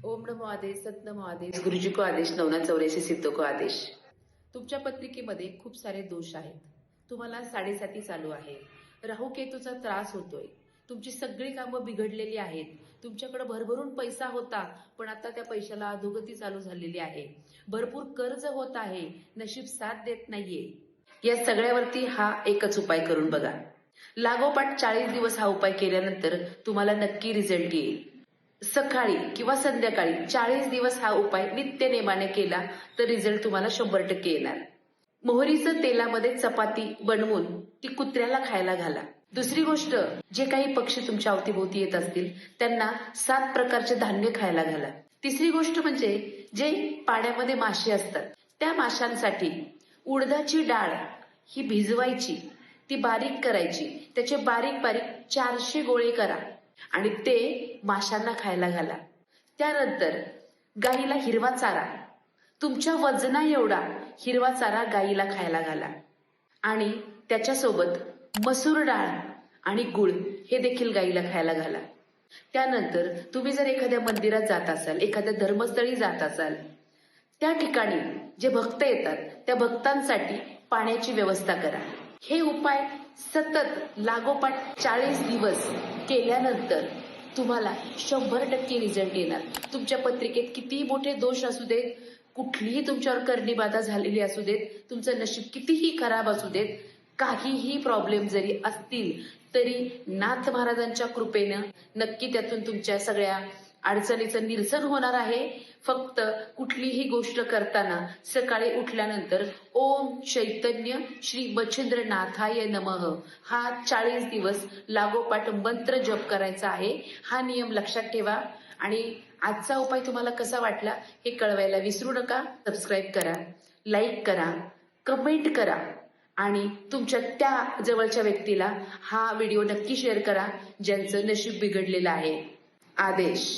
ओम नमो आदेश, सत नमो आदेश, गुरुजी को आदेश, 984 सिद्धो को आदेश। तुमच्या पत्रिकेमध्ये खूप सारे दोष आहेत. तुम्हाला साडेसाती चालू आहे. राहू केतूचा त्रास होतोय. तुमची सगळी कामं बिघडलेली आहेत. तुमच्याकडे भरभरून पैसा होता, पण आता त्या पैशाला अधोगती चालू झालेली आहे. भरपूर कर्ज होत आहे. नशीब साथ देत नाहीये. या सगळ्यावरती हा एकच उपाय करून बघा. लागोपाठ 40 दिवस हा उपाय केल्यानंतर तुम्हाला नक्की रिझल्ट येईल. सकाळी किंवा संध्याकाळी 40 दिवस हा उपाय नित्य नेमाने केला तर रिझल्ट तुम्हाला 100% येणार. मोहरीचं तेलामध्ये चपाती बनवून ती कुत्र्याला खायला घाला. दुसरी गोष्ट, जे काही पक्षी तुमच्या अवतीभोवती येत असतील त्यांना 7 प्रकारचे धान्य खायला घाला. तिसरी गोष्ट म्हणजे जे पाण्यामध्ये मासे असतात त्या माशांसाठी उडदाची डाळ ही भिजवायची, ती बारीक करायची, त्याचे बारीक बारीक 400 गोळे करा आणि ते माशांना खायला घाला. त्यानंतर गाईला हिरवा चारा, तुमच्या वजना एवढा हिरवा चारा गाईला खायला घाला आणि त्याच्यासोबत मसूर डाळ आणि गुळ हे देखील गाईला खायला घाला. त्यानंतर तुम्ही जर एखाद्या मंदिरात जात असाल, एखाद्या धर्मस्थळी जात असाल, त्या ठिकाणी जे भक्त येतात त्या भक्तांसाठी पाण्याची व्यवस्था करा. हे उपाय सतत लागोपाठ 40 दिवस केल्यानंतर तुम्हाला 100% रिझल्ट येणार. तुमच्या पत्रिकेत कितीही मोठे दोष असू देत, कुठलीही तुमच्यावर करणी बाधा झालेली असू देत, तुमचं नशीब कितीही खराब असू देत, काहीही प्रॉब्लेम जरी असतील तरी नाथ महाराजांच्या कृपेनं नक्की त्यातून तुमच्या सगळ्या अडचणीचं निरसन होणार आहे. फक्त कुठलीही गोष्ट करताना सकाळी उठल्यानंतर ओम चैतन्य श्री बचेंद्रनाथाय नमः हा 40 दिवस लागोपाठ मंत्र जप करायचा आहे. हा नियम लक्षात ठेवा आणि आजचा उपाय तुम्हाला कसा वाटला हे कळवायला विसरू नका. सबस्क्राईब करा, लाईक करा, कमेंट करा आणि तुमच्या त्या जवळच्या व्यक्तीला हा व्हिडिओ नक्की शेअर करा ज्यांचं नशीब बिघडलेलं आहे. आदेश.